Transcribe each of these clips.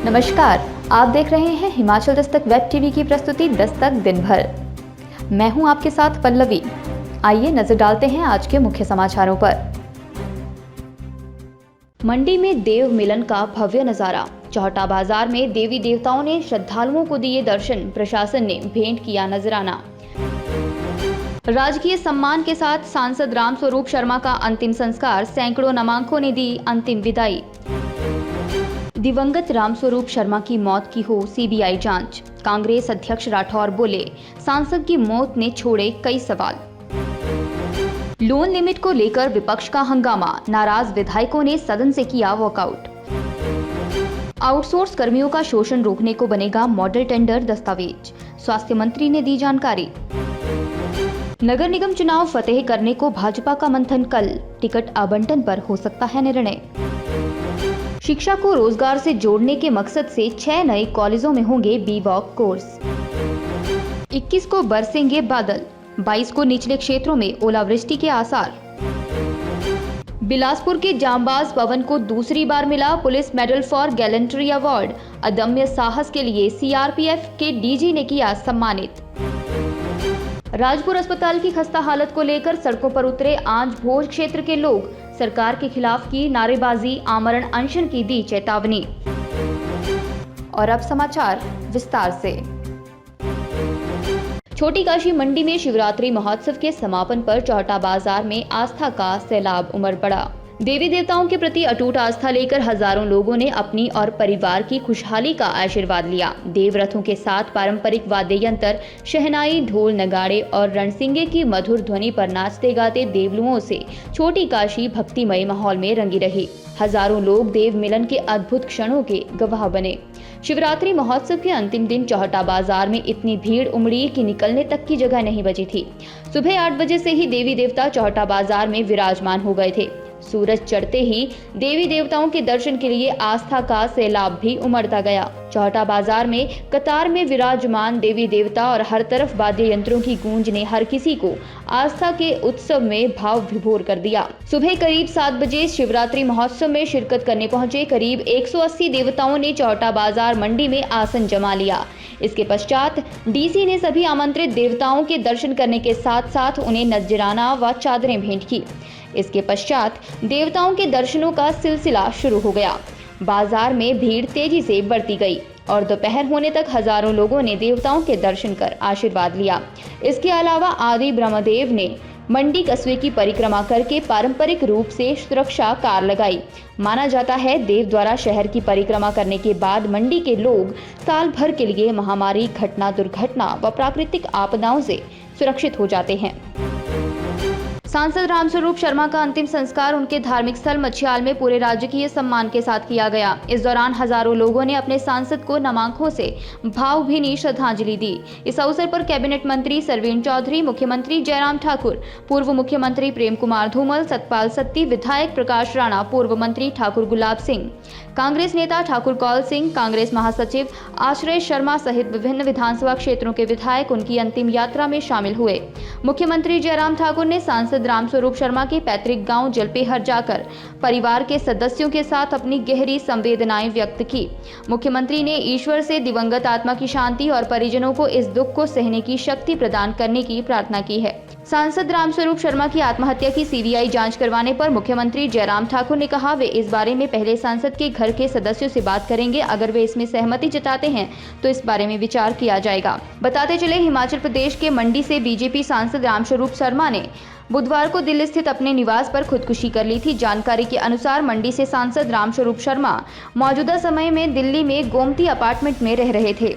नमस्कार, आप देख रहे हैं हिमाचल दस्तक वेब टीवी की प्रस्तुति दस्तक दिन भर। मैं हूं आपके साथ पल्लवी। आइए नजर डालते हैं आज के मुख्य समाचारों पर। मंडी में देव मिलन का भव्य नजारा। चौहटा बाजार में देवी देवताओं ने श्रद्धालुओं को दिए दर्शन, प्रशासन ने भेंट किया नजराना। राजकीय सम्मान के साथ सांसद रामस्वरूप शर्मा का अंतिम संस्कार, सैकड़ों नामांकों ने दी अंतिम विदाई। दिवंगत रामस्वरूप शर्मा की मौत की हो सीबीआई जांच। कांग्रेस अध्यक्ष राठौर बोले, सांसद की मौत ने छोड़े कई सवाल। लोन लिमिट को लेकर विपक्ष का हंगामा, नाराज विधायकों ने सदन से किया वॉकआउट। आउटसोर्स कर्मियों का शोषण रोकने को बनेगा मॉडल टेंडर दस्तावेज, स्वास्थ्य मंत्री ने दी जानकारी। नगर निगम चुनाव फतेह करने को भाजपा का मंथन कल, टिकट आवंटन पर हो सकता है निर्णय। शिक्षा को रोजगार से जोड़ने के मकसद से 6 नए कॉलेजों में होंगे बी.वॉक कोर्स। 21 को बरसेंगे बादल, 22 को निचले क्षेत्रों में ओलावृष्टि के आसार। बिलासपुर के जांबाज पवन को दूसरी बार मिला police medal for gallantry award. अदम्य साहस के लिए सीआरपीएफ के डीजी ने किया सम्मानित। राजपुर अस्पताल की खस्ता हालत को लेकर सड़कों पर उतरे आंज भोज क्षेत्र के लोग, सरकार के खिलाफ की नारेबाजी, आमरण अनशन की दी चेतावनी। और अब समाचार विस्तार से। छोटी काशी मंडी में शिवरात्रि महोत्सव के समापन पर चौहटा बाजार में आस्था का सैलाब उमड़ पड़ा। देवी देवताओं के प्रति अटूट आस्था लेकर हजारों लोगों ने अपनी और परिवार की खुशहाली का आशीर्वाद लिया। देवरथों के साथ पारंपरिक वाद्य यंत्र, शहनाई, ढोल, नगाड़े और रणसिंगे की मधुर ध्वनि पर नाचते गाते देवलुओं से छोटी काशी भक्तिमय माहौल में रंगी रही। हजारों लोग देव मिलन के अद्भुत क्षणों के गवाह बने। शिवरात्रि महोत्सव के अंतिम दिन चौहटा बाजार में इतनी भीड़ उमड़ी कि निकलने तक की जगह नहीं बची थी। सुबह 8 बजे से ही देवी देवता चौहटा बाजार में विराजमान हो गए थे। सूरज चढ़ते ही देवी देवताओं के दर्शन के लिए आस्था का सैलाब भी उमड़ता गया। चौहटा बाजार में कतार में विराजमान देवी देवता और हर तरफ वाद्य यंत्रों की गूंज ने हर किसी को आस्था के उत्सव में भाव विभोर कर दिया। सुबह करीब 7 बजे शिवरात्रि महोत्सव में शिरकत करने पहुंचे करीब 180 देवताओं ने चौहटा बाजार मंडी में आसन जमा लिया। इसके पश्चात डीसी ने सभी आमंत्रित देवताओं के दर्शन करने के साथ साथ उन्हें नजराना व चादरें भेंट की। इसके पश्चात देवताओं के दर्शनों का सिलसिला शुरू हो गया। बाजार में भीड़ तेजी से बढ़ती गई और दोपहर होने तक हजारों लोगों ने देवताओं के दर्शन कर आशीर्वाद लिया। इसके अलावा आदि ब्रह्मदेव ने मंडी कस्बे की परिक्रमा करके पारंपरिक रूप से सुरक्षा कार लगाई। माना जाता है देव द्वारा शहर की परिक्रमा करने के बाद मंडी के लोग साल भर के लिए महामारी, घटना, दुर्घटना व प्राकृतिक आपदाओं से सुरक्षित हो जाते हैं। सांसद रामस्वरूप शर्मा का अंतिम संस्कार उनके धार्मिक स्थल मछियाल में पूरे राजकीय सम्मान के साथ किया गया। इस दौरान हजारों लोगों ने अपने सांसद को नमांकों से भावभीनी श्रद्धांजलि दी। इस अवसर पर कैबिनेट मंत्री सरवीण चौधरी, मुख्यमंत्री जयराम ठाकुर, पूर्व मुख्यमंत्री प्रेम कुमार धूमल, सतपाल सत्ती, विधायक प्रकाश राणा, पूर्व मंत्री ठाकुर गुलाब सिंह, कांग्रेस नेता ठाकुर कौल सिंह, कांग्रेस महासचिव आश्रय शर्मा सहित विभिन्न विधानसभा क्षेत्रों के विधायक उनकी अंतिम यात्रा में शामिल हुए। मुख्यमंत्री जयराम ठाकुर ने सांसद रामस्वरूप शर्मा के पैतृक गांव जलपेहर जाकर परिवार के सदस्यों के साथ अपनी गहरी संवेदनाएं व्यक्त की। मुख्यमंत्री ने ईश्वर से दिवंगत आत्मा की शांति और परिजनों को इस दुख को सहने की शक्ति प्रदान करने की प्रार्थना की है। सांसद रामस्वरूप शर्मा की आत्महत्या की सीबीआई जांच करवाने पर मुख्यमंत्री जयराम ठाकुर ने कहा, वे इस बारे में पहले सांसद के घर के सदस्यों से बात करेंगे। अगर वे इसमें सहमति जताते हैं तो इस बारे में विचार किया जाएगा। बताते चले, हिमाचल प्रदेश के मंडी से बीजेपी सांसद रामस्वरूप शर्मा ने बुधवार को दिल्ली स्थित अपने निवास पर खुदकुशी कर ली थी। जानकारी के अनुसार मंडी से सांसद रामस्वरूप शर्मा मौजूदा समय में दिल्ली में गोमती अपार्टमेंट में रह रहे थे।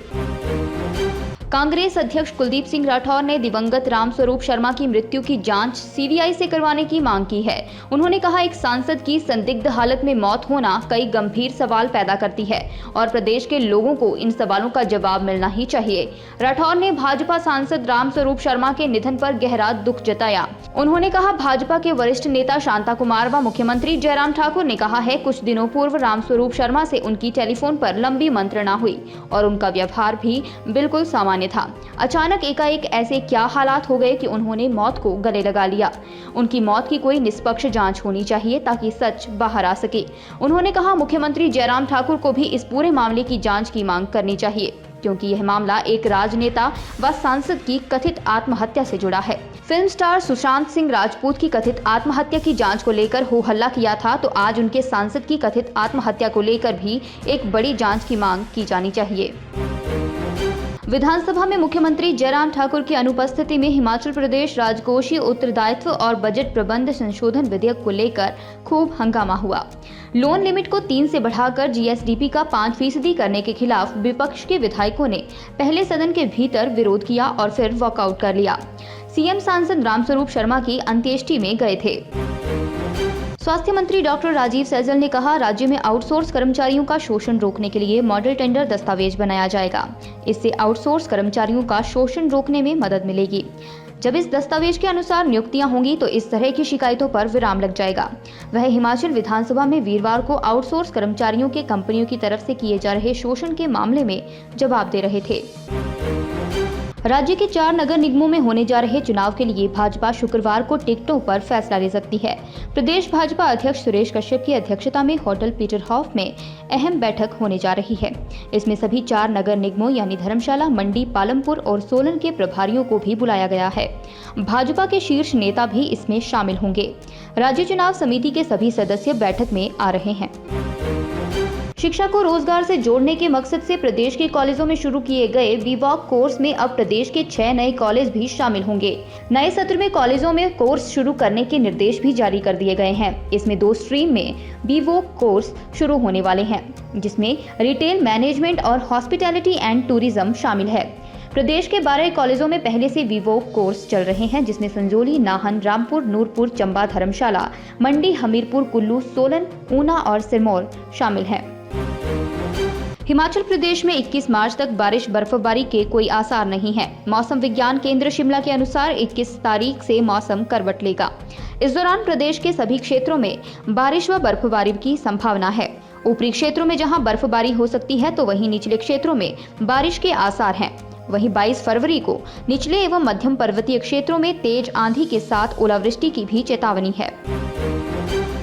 कांग्रेस अध्यक्ष कुलदीप सिंह राठौर ने दिवंगत रामस्वरूप शर्मा की मृत्यु की जांच सीबीआई से करवाने की मांग की है। उन्होंने कहा, एक सांसद की संदिग्ध हालत में मौत होना कई गंभीर सवाल पैदा करती है और प्रदेश के लोगों को इन सवालों का जवाब मिलना ही चाहिए। राठौर ने भाजपा सांसद रामस्वरूप शर्मा के निधन पर गहरा दुख जताया। उन्होंने कहा, भाजपा के वरिष्ठ नेता शांता कुमार व मुख्यमंत्री जयराम ठाकुर ने कहा है, कुछ दिनों पूर्व रामस्वरूप शर्मा से उनकी टेलीफोन पर लंबी मंत्रणा हुई और उनका व्यवहार भी बिल्कुल सामान्य सामान्य था। अचानक एकाएक ऐसे क्या हालात हो गए कि उन्होंने मौत को गले लगा लिया। उनकी मौत की कोई निष्पक्ष जांच होनी चाहिए ताकि सच बाहर आ सके। उन्होंने कहा, मुख्यमंत्री जयराम ठाकुर को भी इस पूरे मामले की जांच की मांग करनी चाहिए, क्योंकि यह मामला एक राजनेता व सांसद की कथित आत्महत्या से जुड़ा है। फिल्म स्टार सुशांत सिंह राजपूत की कथित आत्महत्या की जांच को लेकर हो हल्ला किया था, तो आज उनके सांसद की कथित आत्महत्या को लेकर भी एक बड़ी जांच की मांग की जानी चाहिए। विधानसभा में मुख्यमंत्री जयराम ठाकुर की अनुपस्थिति में हिमाचल प्रदेश राजकोषीय उत्तरदायित्व और बजट प्रबंध संशोधन विधेयक को लेकर खूब हंगामा हुआ। लोन लिमिट को 3 से बढ़ाकर जीएसडीपी का 5% करने के खिलाफ विपक्ष के विधायकों ने पहले सदन के भीतर विरोध किया और फिर वॉकआउट कर लिया। सीएम सांसद रामस्वरूप शर्मा की अंत्येष्टि में गए थे। स्वास्थ्य मंत्री डॉक्टर राजीव सैजल ने कहा, राज्य में आउटसोर्स कर्मचारियों का शोषण रोकने के लिए मॉडल टेंडर दस्तावेज बनाया जाएगा। इससे आउटसोर्स कर्मचारियों का शोषण रोकने में मदद मिलेगी। जब इस दस्तावेज के अनुसार नियुक्तियां होंगी तो इस तरह की शिकायतों पर विराम लग जाएगा। वह हिमाचल विधानसभा में वीरवार को आउटसोर्स कर्मचारियों के कंपनियों की तरफ से किए जा रहे शोषण के मामले में जवाब दे रहे थे। राज्य के 4 नगर निगमों में होने जा रहे चुनाव के लिए भाजपा शुक्रवार को टिकटों पर फैसला ले सकती है। प्रदेश भाजपा अध्यक्ष सुरेश कश्यप की अध्यक्षता में होटल पीटर हॉफ में अहम बैठक होने जा रही है। इसमें सभी 4 नगर निगमों यानी धर्मशाला, मंडी, पालमपुर और सोलन के प्रभारियों को भी बुलाया गया है। भाजपा के शीर्ष नेता भी इसमें शामिल होंगे। राज्य चुनाव समिति के सभी सदस्य बैठक में आ रहे हैं। शिक्षा को रोजगार से जोड़ने के मकसद से प्रदेश के कॉलेजों में शुरू किए गए वीवॉक कोर्स में अब प्रदेश के 6 नए कॉलेज भी शामिल होंगे। नए सत्र में कॉलेजों में कोर्स शुरू करने के निर्देश भी जारी कर दिए गए हैं। इसमें 2 स्ट्रीम में वीवॉक कोर्स शुरू होने वाले हैं, जिसमें रिटेल मैनेजमेंट और हॉस्पिटैलिटी एंड टूरिज्म शामिल है। प्रदेश के 12 कॉलेजों में पहले से वीवॉक कोर्स चल रहे हैं, जिसमें संजौली, नाहन, रामपुर, नूरपुर, चंबा, धर्मशाला, मंडी, हमीरपुर, कुल्लू, सोलन, ऊना और सिरमौर शामिल हैं। हिमाचल प्रदेश में 21 मार्च तक बारिश बर्फबारी के कोई आसार नहीं है। मौसम विज्ञान केंद्र शिमला के अनुसार 21 तारीख से मौसम करवट लेगा। इस दौरान प्रदेश के सभी क्षेत्रों में बारिश व बर्फबारी की संभावना है। ऊपरी क्षेत्रों में जहां बर्फबारी हो सकती है तो वहीं निचले क्षेत्रों में बारिश के आसार हैं। वहीं 22 फरवरी को निचले एवं मध्यम पर्वतीय क्षेत्रों में तेज आंधी के साथ ओलावृष्टि की भी चेतावनी है।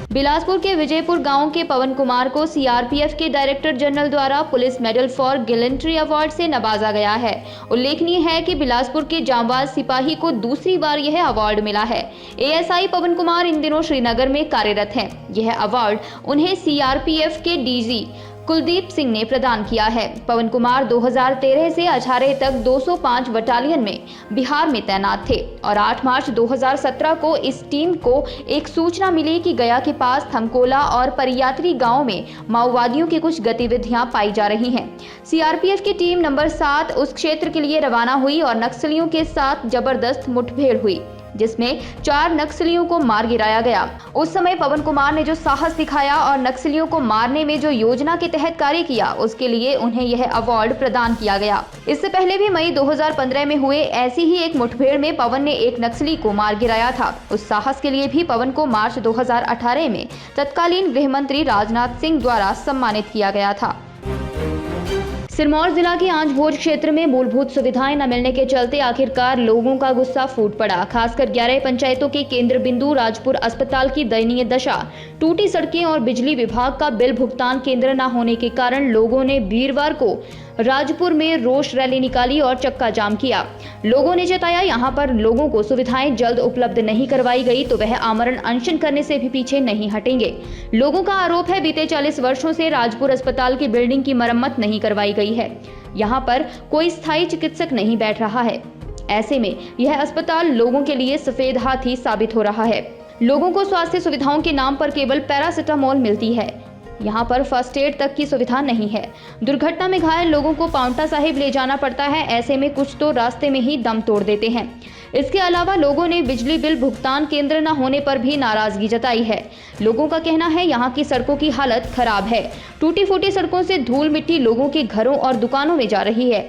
बिलासपुर के विजयपुर गांव के पवन कुमार को सीआरपीएफ के डायरेक्टर जनरल द्वारा police medal for gallantry award से नवाजा गया है। उल्लेखनीय है कि बिलासपुर के जांबाज सिपाही को दूसरी बार यह अवार्ड मिला है। एएसआई पवन कुमार इन दिनों श्रीनगर में कार्यरत हैं। यह अवार्ड उन्हें सीआरपीएफ के डीजी कुलदीप सिंह ने प्रदान किया है। पवन कुमार 2013 से 18 तक 205 बटालियन में बिहार में तैनात थे और 8 मार्च 2017 को इस टीम को एक सूचना मिली कि गया के पास थमकोला और परियात्री गांव में माओवादियों की कुछ गतिविधियां पाई जा रही हैं। सीआरपीएफ की टीम नंबर 7 उस क्षेत्र के लिए रवाना हुई और नक्सलियों के साथ जबरदस्त मुठभेड़ हुई, जिसमें 4 नक्सलियों को मार गिराया गया। उस समय पवन कुमार ने जो साहस दिखाया और नक्सलियों को मारने में जो योजना के तहत कार्य किया, उसके लिए उन्हें यह अवार्ड प्रदान किया गया। इससे पहले भी मई 2015 में हुए ऐसी ही एक मुठभेड़ में पवन ने एक नक्सली को मार गिराया था। उस साहस के लिए भी पवन को मार्च 2018 में तत्कालीन गृह मंत्री राजनाथ सिंह द्वारा सम्मानित किया गया था। सिरमौर जिला के आंचभोज क्षेत्र में मूलभूत सुविधाएं न मिलने के चलते आखिरकार लोगों का गुस्सा फूट पड़ा। खासकर 11 पंचायतों के केंद्र बिंदु राजपुर अस्पताल की दयनीय दशा, टूटी सड़कें और बिजली विभाग का बिल भुगतान केंद्र न होने के कारण लोगों ने वीरवार को राजपुर में रोष रैली निकाली और चक्का जाम किया। लोगों ने जताया, यहाँ पर लोगों को सुविधाएं जल्द उपलब्ध नहीं करवाई गई तो वह आमरण अनशन करने से भी पीछे नहीं हटेंगे। लोगों का आरोप है, बीते 40 वर्षों से राजपुर अस्पताल की बिल्डिंग की मरम्मत नहीं करवाई गई है। यहाँ पर कोई स्थायी चिकित्सक नहीं बैठ रहा है। ऐसे में यह अस्पताल लोगों के लिए सफेद हाथी साबित हो रहा है। लोगों को स्वास्थ्य सुविधाओं के नाम पर केवल पैरासिटामोल मिलती है। यहाँ पर फर्स्ट एड तक की सुविधा नहीं है। दुर्घटना में घायल लोगों को पांवटा साहिब ले जाना पड़ता है। ऐसे में कुछ तो रास्ते में ही दम तोड़ देते हैं। इसके अलावा लोगों ने बिजली बिल भुगतान केंद्र न होने पर भी नाराजगी जताई है। लोगों का कहना है, यहाँ की सड़कों की हालत खराब है। टूटी फूटी सड़कों से धूल मिट्टी लोगों के घरों और दुकानों में जा रही है।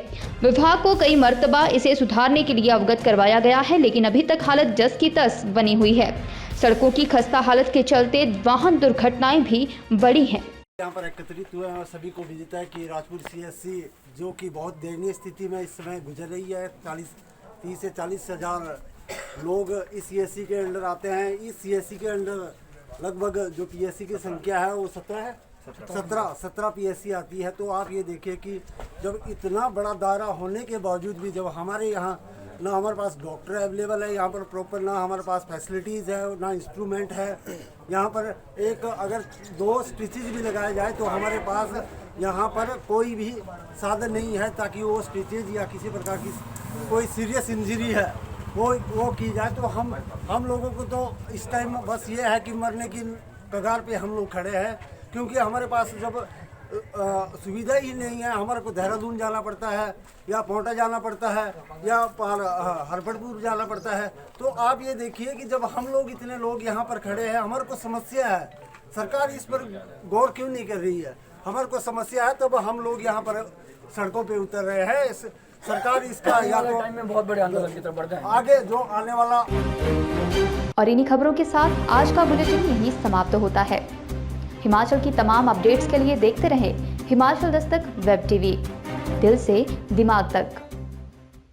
विभाग को कई मर्तबा इसे सुधारने के लिए अवगत करवाया गया है, लेकिन अभी तक हालत जस की तस बनी हुई है। सड़कों की खस्ता हालत के चलते वाहन दुर्घटनाएं भी बढ़ी हैं। यहाँ पर एकत्रित हुए हैं और सभी को विदित है कि राजपुर सीएससी जो कि बहुत दयनीय स्थिति में इस समय गुजर रही है। 30 से 40 हज़ार लोग इस सीएससी के अंडर आते हैं। इस सीएससी के अंडर लगभग जो पीएससी की संख्या है वो 17 पीएससी आती है। तो आप ये देखिए कि जब इतना बड़ा दायरा होने के बावजूद भी जब हमारे यहाँ ना हमारे पास डॉक्टर अवेलेबल है, यहाँ पर प्रॉपर ना हमारे पास फैसिलिटीज़ है, ना इंस्ट्रूमेंट है। यहाँ पर एक अगर 2 स्टिचेज भी लगाए जाए तो हमारे पास यहाँ पर कोई भी साधन नहीं है ताकि वो स्टिचेज या किसी प्रकार की कोई सीरियस इंजरी है वो की जाए। तो हम लोगों को तो इस टाइम बस ये है कि मरने की कगार पे हम लोग खड़े हैं, क्योंकि हमारे पास जब सुविधा ही नहीं है। हमारे को देहरादून जाना पड़ता है या पोंटा जाना पड़ता है या हरबड़पुर जाना पड़ता है। तो आप ये देखिए कि जब हम लोग इतने लोग यहाँ पर खड़े हैं, हमारे को समस्या है, सरकार इस पर गौर क्यों नहीं कर रही है? हमारे को समस्या है तब हम लोग यहाँ पर सड़कों पे उतर रहे हैं। सरकार इसका या तो टाइम में बहुत बड़े आंदोलन की तरफ बढ़ जाएंगे। आगे जो आने वाला। और इन्हीं खबरों के साथ आज का बुलेटिन यहीं समाप्त होता है। हिमाचल की तमाम अपडेट्स के लिए देखते रहें हिमाचल दस्तक वेब टीवी, दिल से दिमाग तक।